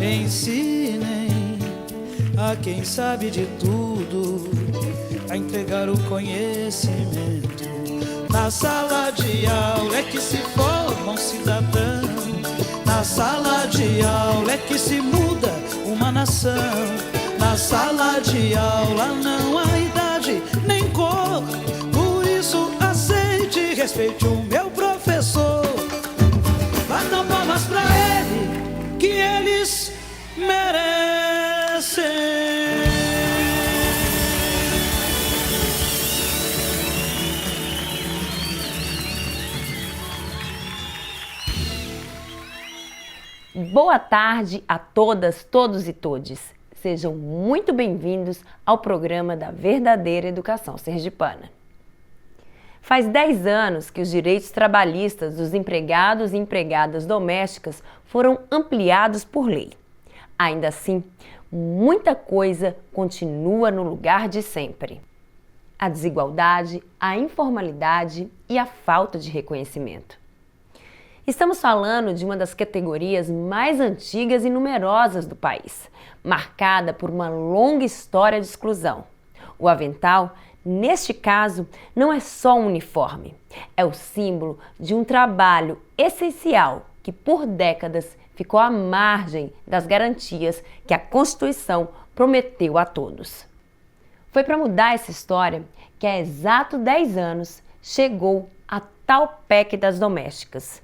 Ensinem a quem sabe de tudo a entregar o conhecimento. Na sala de aula é que se forma um cidadão. Na sala de aula é que se muda uma nação. Na sala de aula não há idade nem cor. Por isso aceite e respeite o meu professor. Batam palmas pra ele, que eles merecem. Boa tarde a todas, todos e todes. Sejam muito bem-vindos ao programa da Verdadeira Educação Sergipana. Faz 10 anos que os direitos trabalhistas dos empregados e empregadas domésticas foram ampliados por lei. Ainda assim, muita coisa continua no lugar de sempre. A desigualdade, a informalidade e a falta de reconhecimento. Estamos falando de uma das categorias mais antigas e numerosas do país, marcada por uma longa história de exclusão. O avental, neste caso, não é só um uniforme, é o símbolo de um trabalho essencial que por décadas ficou à margem das garantias que a Constituição prometeu a todos. Foi para mudar essa história que há exato 10 anos chegou a tal PEC das domésticas.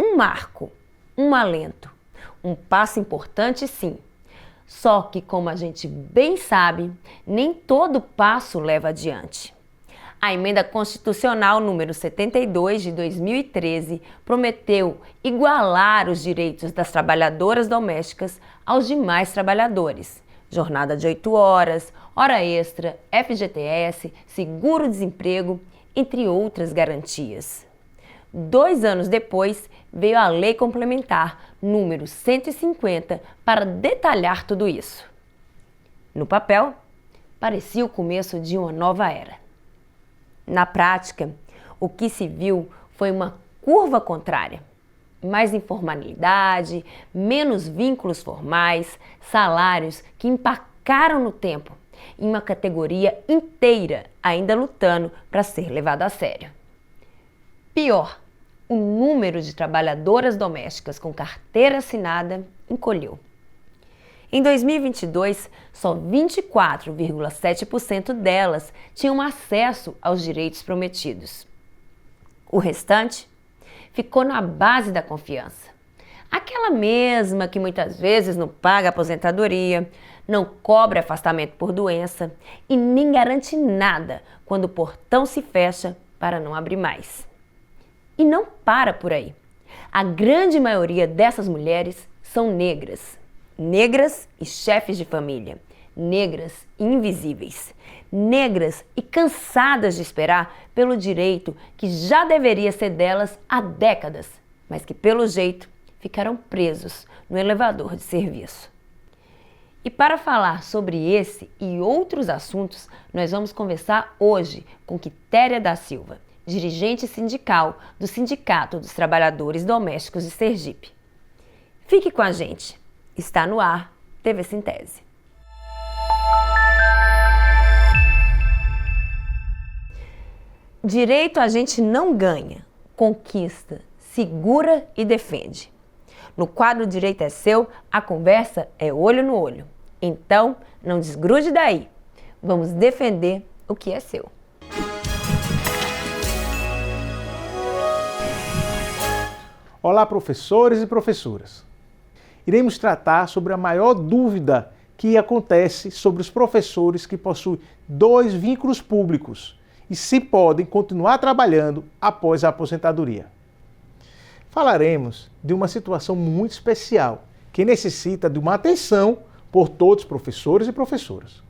Um marco, um alento, um passo importante sim. Só que, como a gente bem sabe, nem todo passo leva adiante. A Emenda Constitucional número 72 de 2013 prometeu igualar os direitos das trabalhadoras domésticas aos demais trabalhadores. Jornada de 8 horas, hora extra, FGTS, seguro-desemprego, entre outras garantias. 2 anos depois, veio a Lei Complementar número 150 para detalhar tudo isso. No papel, parecia o começo de uma nova era. Na prática, o que se viu foi uma curva contrária. Mais informalidade, menos vínculos formais, salários que empacaram no tempo, em uma categoria inteira ainda lutando para ser levada a sério. Pior, o número de trabalhadoras domésticas com carteira assinada encolheu. Em 2022, só 24,7% delas tinham acesso aos direitos prometidos. O restante ficou na base da confiança. Aquela mesma que muitas vezes não paga aposentadoria, não cobra afastamento por doença e nem garante nada quando o portão se fecha para não abrir mais. E não para por aí. A grande maioria dessas mulheres são negras. Negras e chefes de família. Negras e invisíveis. Negras e cansadas de esperar pelo direito que já deveria ser delas há décadas, mas que, pelo jeito, ficaram presos no elevador de serviço. E para falar sobre esse e outros assuntos, nós vamos conversar hoje com Quitéria da Silva, dirigente sindical do Sindicato dos Trabalhadores Domésticos de Sergipe. Fique com a gente. Está no ar, TV Sintese. Direito a gente não ganha, conquista, segura e defende. No quadro Direito é Seu, a conversa é olho no olho. Então, não desgrude daí. Vamos defender o que é seu. Olá, professores e professoras. Iremos tratar sobre a maior dúvida que acontece sobre os professores que possuem 2 vínculos públicos e se podem continuar trabalhando após a aposentadoria. Falaremos de uma situação muito especial que necessita de uma atenção por todos os professores e professoras.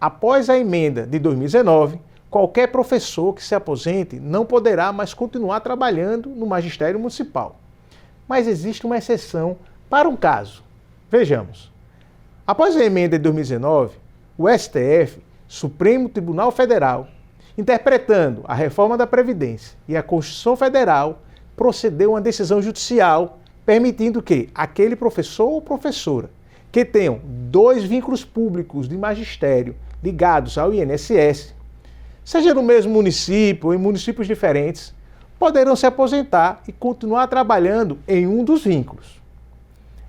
Após a emenda de 2019, qualquer professor que se aposente não poderá mais continuar trabalhando no magistério municipal. Mas existe uma exceção para um caso. Vejamos. Após a emenda de 2019, o STF, Supremo Tribunal Federal, interpretando a reforma da Previdência e a Constituição Federal, procedeu a uma decisão judicial permitindo que aquele professor ou professora que tenham 2 vínculos públicos de magistério ligados ao INSS, seja no mesmo município ou em municípios diferentes, poderão se aposentar e continuar trabalhando em um dos vínculos.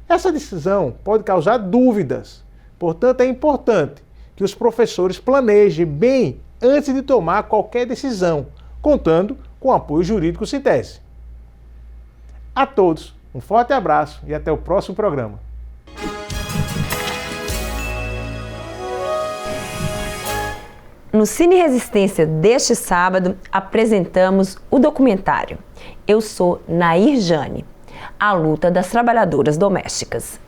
Essa decisão pode causar dúvidas, portanto é importante que os professores planejem bem antes de tomar qualquer decisão, contando com o apoio jurídico Sintese. A todos, um forte abraço e até o próximo programa. No Cine Resistência deste sábado, apresentamos o documentário Eu Sou Nair Jane, a luta das trabalhadoras domésticas.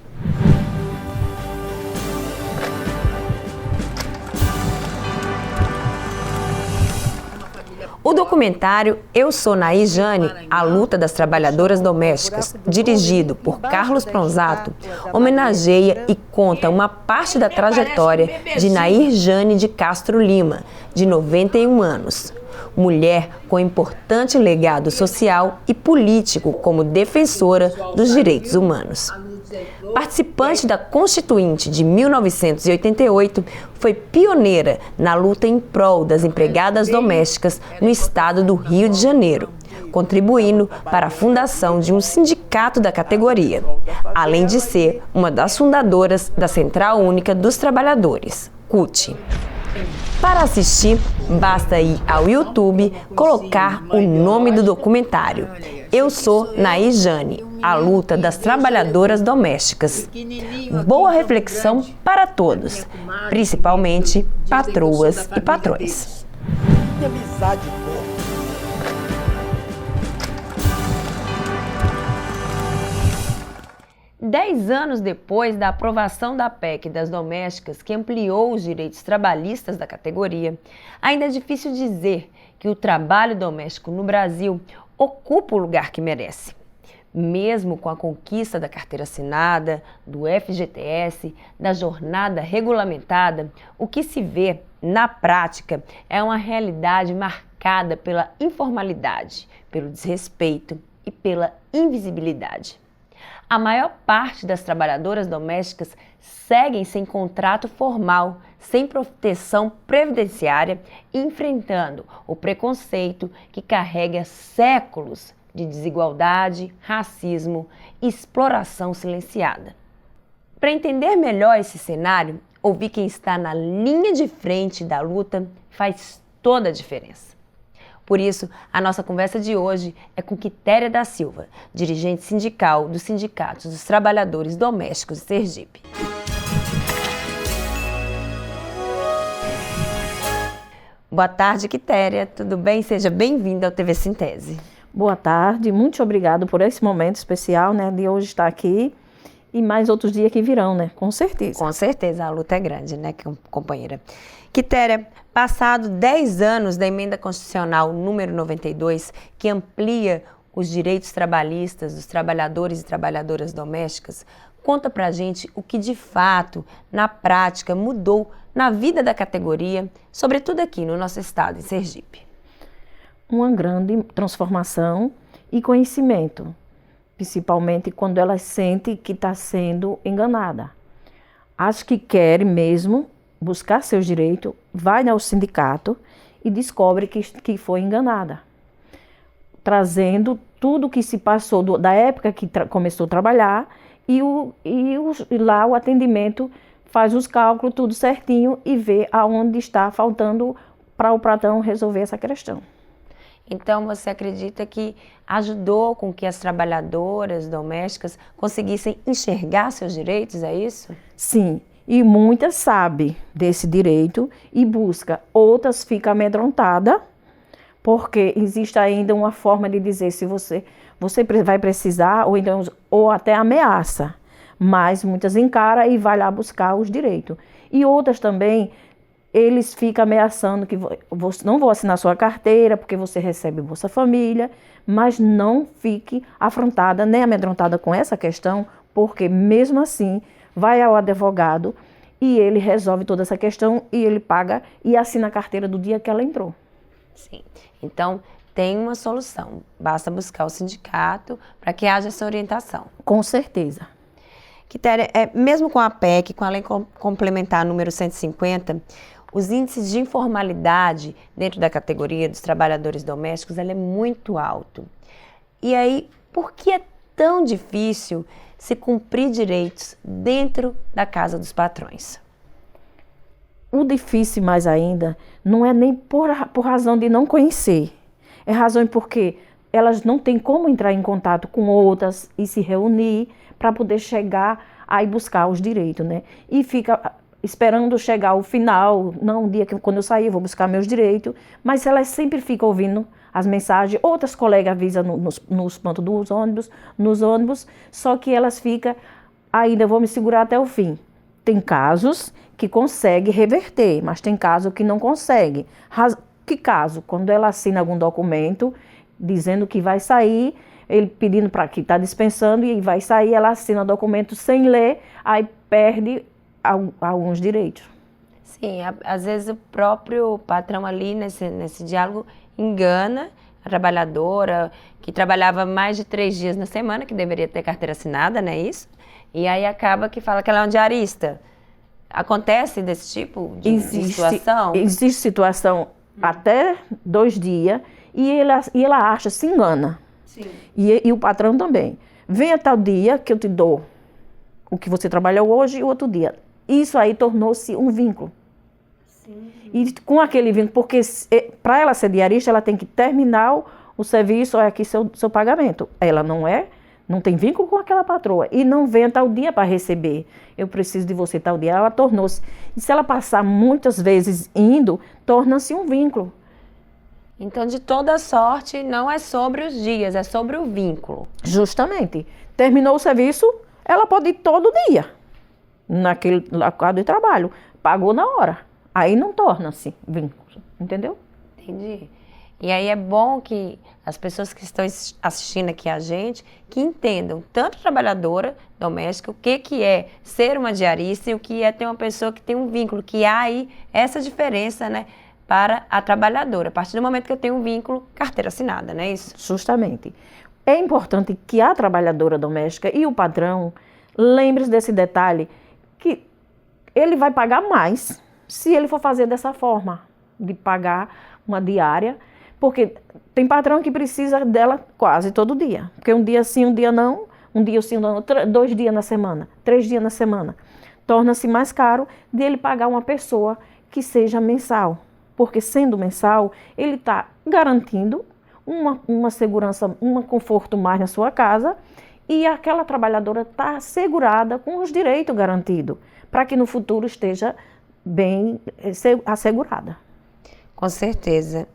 O documentário Eu Sou Nair Jane, a luta das trabalhadoras domésticas, dirigido por Carlos Pronzato, homenageia e conta uma parte da trajetória de Nair Jane de Castro Lima, de 91 anos. Mulher com importante legado social e político como defensora dos direitos humanos. Participante da Constituinte de 1988, foi pioneira na luta em prol das empregadas domésticas no estado do Rio de Janeiro, contribuindo para a fundação de um sindicato da categoria, além de ser uma das fundadoras da Central Única dos Trabalhadores, CUT. Para assistir, basta ir ao YouTube, colocar o nome do documentário. Eu Sou Nair Jane, a luta das trabalhadoras domésticas. Boa reflexão para todos, principalmente patroas e patrões. Que amizade boa. 10 anos depois da aprovação da PEC das domésticas, que ampliou os direitos trabalhistas da categoria, ainda é difícil dizer que o trabalho doméstico no Brasil ocupa o lugar que merece. Mesmo com a conquista da carteira assinada, do FGTS, da jornada regulamentada, o que se vê na prática é uma realidade marcada pela informalidade, pelo desrespeito e pela invisibilidade. A maior parte das trabalhadoras domésticas seguem sem contrato formal, sem proteção previdenciária e enfrentando o preconceito que carrega séculos de desigualdade, racismo e exploração silenciada. Para entender melhor esse cenário, ouvir quem está na linha de frente da luta faz toda a diferença. Por isso, a nossa conversa de hoje é com Quitéria da Silva, dirigente sindical do Sindicato dos Trabalhadores Domésticos de Sergipe. Boa tarde, Quitéria. Tudo bem? Seja bem-vinda ao TV Sintese. Boa tarde, muito obrigado por esse momento especial, né, de hoje estar aqui e mais outros dias que virão, né, com certeza. Com certeza, a luta é grande, né, companheira. Quitéria, passado 10 anos da emenda constitucional número 92, que amplia os direitos trabalhistas dos trabalhadores e trabalhadoras domésticas, conta pra gente o que de fato, na prática, mudou na vida da categoria, sobretudo aqui no nosso estado, em Sergipe. Uma grande transformação e conhecimento, principalmente quando ela sente que está sendo enganada. As que querem mesmo buscar seus direitos, vai ao sindicato e descobre que foi enganada, trazendo tudo que se passou da época que começou a trabalhar e lá o atendimento faz os cálculos, tudo certinho e vê aonde está faltando para o patrão resolver essa questão. Então, você acredita que ajudou com que as trabalhadoras domésticas conseguissem enxergar seus direitos, é isso? Sim, e muitas sabem desse direito e buscam, outras ficam amedrontadas, porque existe ainda uma forma de dizer se você vai precisar, ou até ameaça, mas muitas encaram e vai lá buscar os direitos. E outras também, eles ficam ameaçando que não vou assinar sua carteira porque você recebe Bolsa Família, mas não fique afrontada nem amedrontada com essa questão, porque mesmo assim vai ao advogado e ele resolve toda essa questão e ele paga e assina a carteira do dia que ela entrou. Sim. Então, tem uma solução. Basta buscar o sindicato para que haja essa orientação. Com certeza. Quitéria, mesmo com a PEC, com a Lei Complementar número 150, os índices de informalidade dentro da categoria dos trabalhadores domésticos, ela é muito alto. E aí, por que é tão difícil se cumprir direitos dentro da casa dos patrões? O difícil mais ainda não é nem por razão de não conhecer. É razão porque elas não têm como entrar em contato com outras e se reunir para poder chegar a buscar os direitos, né? E fica esperando chegar o final, não, um dia que quando eu sair eu vou buscar meus direitos, mas elas sempre ficam ouvindo as mensagens, outras colegas avisam nos pontos dos ônibus, nos ônibus, só que elas ficam, ainda vou me segurar até o fim. Tem casos que consegue reverter, mas tem casos que não consegue. Que caso? Quando ela assina algum documento dizendo que vai sair, ele pedindo para que está dispensando e vai sair, ela assina o documento sem ler, aí perde alguns direitos. Sim, às vezes o próprio patrão ali nesse diálogo engana a trabalhadora que trabalhava mais de 3 dias na semana, que deveria ter carteira assinada, não é isso? E aí acaba que fala que ela é um diarista. Acontece desse tipo de situação? Existe situação até 2 dias e ela acha, se engana. Sim. E o patrão também. Venha tal dia que eu te dou o que você trabalhou hoje e o outro dia. Isso aí tornou-se um vínculo. Sim. E com aquele vínculo, porque para ela ser diarista, ela tem que terminar o serviço, olha aqui seu pagamento. Ela não tem vínculo com aquela patroa e não vem tal dia para receber. Eu preciso de você tal dia. Ela tornou-se. E se ela passar muitas vezes indo, torna-se um vínculo. Então, de toda sorte, não é sobre os dias, é sobre o vínculo. Justamente. Terminou o serviço, ela pode ir todo dia naquele local de trabalho. Pagou na hora. Aí não torna-se vínculo. Entendeu? Entendi. E aí é bom que as pessoas que estão assistindo aqui a gente, que entendam, tanto trabalhadora doméstica, o que é ser uma diarista e o que é ter uma pessoa que tem um vínculo, que há aí essa diferença, né, para a trabalhadora. A partir do momento que eu tenho um vínculo, carteira assinada, não é isso? Justamente. É importante que a trabalhadora doméstica e o patrão lembrem desse detalhe, que ele vai pagar mais se ele for fazer dessa forma, de pagar uma diária, porque tem patrão que precisa dela quase todo dia. Porque um dia sim, um dia não, um dia sim, 2 dias na semana, 3 dias na semana. Torna-se mais caro de ele pagar uma pessoa que seja mensal. Porque sendo mensal, ele está garantindo uma segurança, um conforto mais na sua casa e aquela trabalhadora está assegurada com os direitos garantidos, para que no futuro esteja bem assegurada. Com certeza.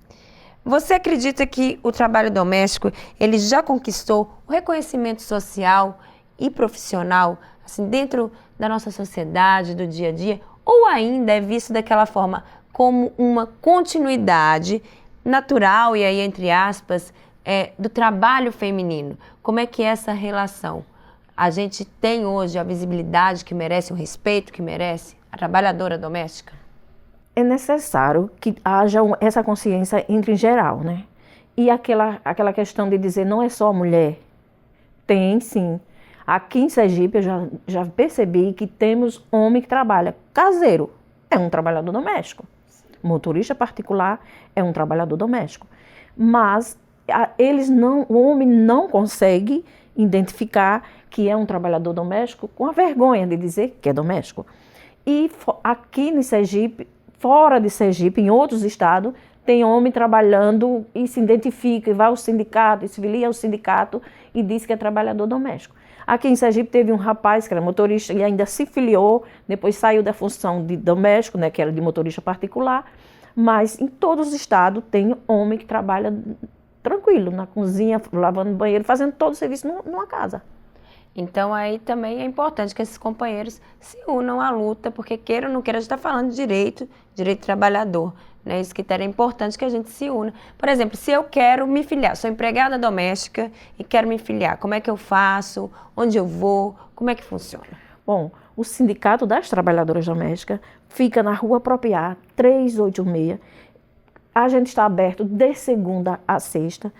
Você acredita que o trabalho doméstico, ele já conquistou o reconhecimento social e profissional, assim, dentro da nossa sociedade, do dia a dia, ou ainda é visto daquela forma como uma continuidade natural, e aí entre aspas, do trabalho feminino? Como é que é essa relação? A gente tem hoje a visibilidade que merece, o respeito que merece a trabalhadora doméstica? É necessário que haja essa consciência em geral, né? E aquela questão de dizer não é só a mulher. Tem sim. Aqui em Sergipe eu já percebi que temos homem que trabalha caseiro, é um trabalhador doméstico. Motorista particular é um trabalhador doméstico. Mas o homem não consegue identificar que é um trabalhador doméstico com a vergonha de dizer que é doméstico. E aqui em Sergipe, fora de Sergipe, em outros estados, tem homem trabalhando e se identifica, e vai ao sindicato, e se filia ao sindicato e diz que é trabalhador doméstico. Aqui em Sergipe teve um rapaz que era motorista e ainda se filiou, depois saiu da função de doméstico, né, que era de motorista particular, mas em todos os estados tem homem que trabalha tranquilo, na cozinha, lavando banheiro, fazendo todo o serviço numa casa. Então aí também é importante que esses companheiros se unam à luta, porque queira ou não queira, a gente está falando de direito trabalhador, né? Isso que é importante que a gente se una. Por exemplo, se eu quero me filiar, sou empregada doméstica e quero me filiar, como é que eu faço? Onde eu vou? Como é que funciona? Bom, o Sindicato das Trabalhadoras Domésticas fica na Rua Apropriar 386. A gente está aberto de segunda a sexta.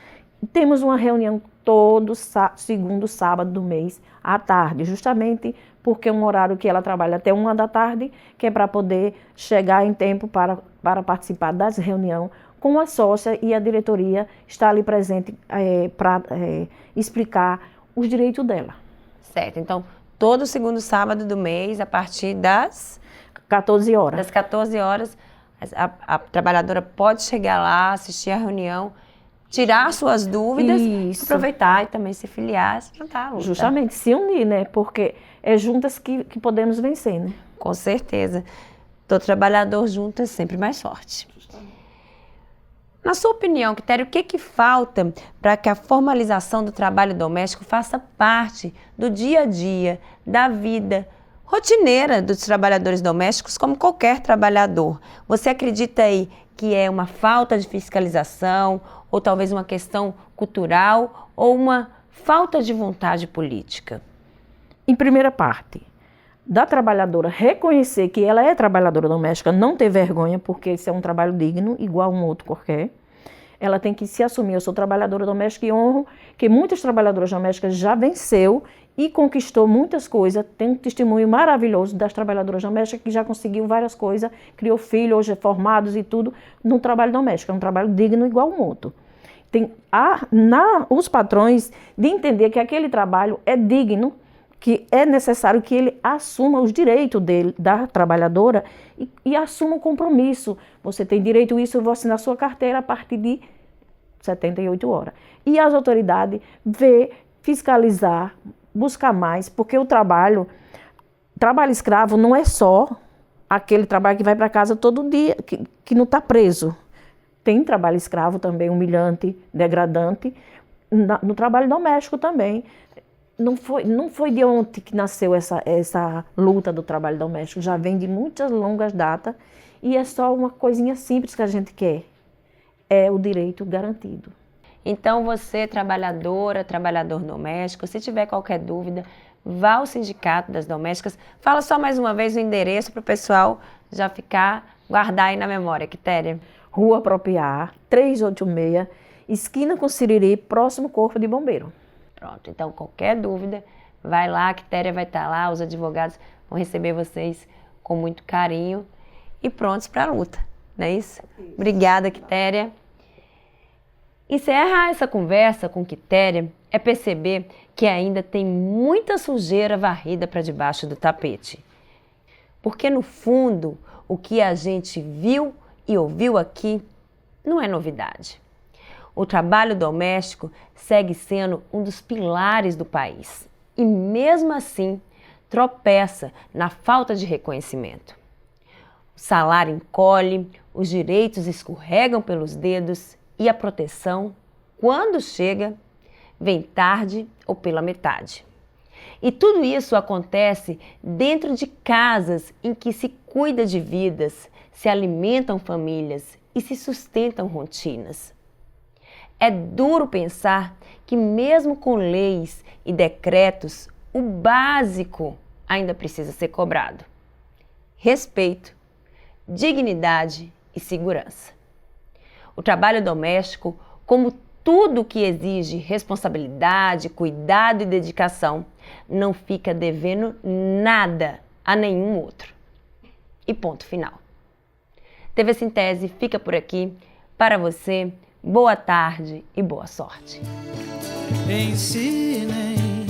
Temos uma reunião todo segundo sábado do mês, à tarde, justamente porque é um horário que ela trabalha até 1 da tarde, que é para poder chegar em tempo para participar das reuniões com a sócia, e a diretoria está ali presente para explicar os direitos dela. Certo, então todo segundo sábado do mês, a partir das 14 horas. Das 14 horas, a trabalhadora pode chegar lá, assistir a reunião, tirar suas dúvidas, Isso. aproveitar e também se filiar, se juntar à luta. Justamente, se unir, né? Porque é juntas que podemos vencer, né? Com certeza. Todo trabalhador junto é sempre mais forte. Na sua opinião, Quitéria, o que falta para que a formalização do trabalho doméstico faça parte do dia a dia, da vida rotineira dos trabalhadores domésticos, como qualquer trabalhador? Você acredita aí que é uma falta de fiscalização, ou talvez uma questão cultural, ou uma falta de vontade política? Em primeira parte, da trabalhadora reconhecer que ela é trabalhadora doméstica, não ter vergonha, porque esse é um trabalho digno, igual um outro qualquer. Ela tem que se assumir, eu sou trabalhadora doméstica, e honro que muitas trabalhadoras domésticas já venceu e conquistou muitas coisas. Tem um testemunho maravilhoso das trabalhadoras domésticas que já conseguiu várias coisas, criou filhos, hoje formados e tudo, no trabalho doméstico. É um trabalho digno igual um outro. Tem os patrões de entender que aquele trabalho é digno, que é necessário que ele assuma os direitos dele, da trabalhadora, e assuma o compromisso. Você tem direito a isso, eu vou assinar sua carteira a partir de 78 horas. E as autoridades fiscalizar, buscar mais, porque o trabalho escravo não é só aquele trabalho que vai para casa todo dia, que não está preso. Tem trabalho escravo também, humilhante, degradante, no trabalho doméstico também. Não foi de ontem que nasceu essa luta do trabalho doméstico, já vem de muitas longas datas, e é só uma coisinha simples que a gente quer, é o direito garantido. Então você, trabalhadora, trabalhador doméstico, se tiver qualquer dúvida, vá ao Sindicato das Domésticas. Fala só mais uma vez o endereço para o pessoal já guardar aí na memória, Quitéria. Rua Apropriar, 386, esquina com Siriri, próximo Corpo de Bombeiro. Pronto, então qualquer dúvida, vai lá, a Quitéria vai estar lá, os advogados vão receber vocês com muito carinho e prontos para a luta, não é isso? Obrigada, Quitéria. Encerrar essa conversa com Quitéria é perceber que ainda tem muita sujeira varrida para debaixo do tapete. Porque no fundo, o que a gente viu e ouviu aqui não é novidade. O trabalho doméstico segue sendo um dos pilares do país e, mesmo assim, tropeça na falta de reconhecimento. O salário encolhe, os direitos escorregam pelos dedos e a proteção, quando chega, vem tarde ou pela metade. E tudo isso acontece dentro de casas em que se cuida de vidas, se alimentam famílias e se sustentam rotinas. É duro pensar que mesmo com leis e decretos, o básico ainda precisa ser cobrado: respeito, dignidade e segurança. O trabalho doméstico, como tudo que exige responsabilidade, cuidado e dedicação, não fica devendo nada a nenhum outro. E ponto final. TV Sintese fica por aqui. Para você, boa tarde e boa sorte. Ensinem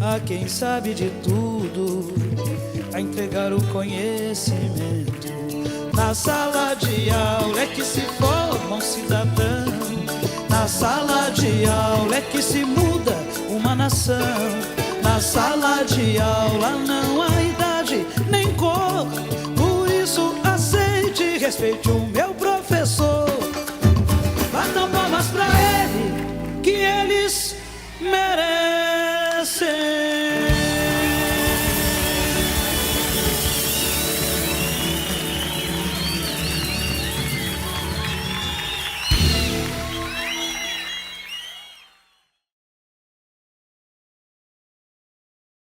a quem sabe de tudo a entregar o conhecimento. Na sala de aula é que se forma um cidadão. Na sala de aula é que se muda uma nação. Na sala de aula não há idade nem cor. Por isso aceite e respeite o meu próximo.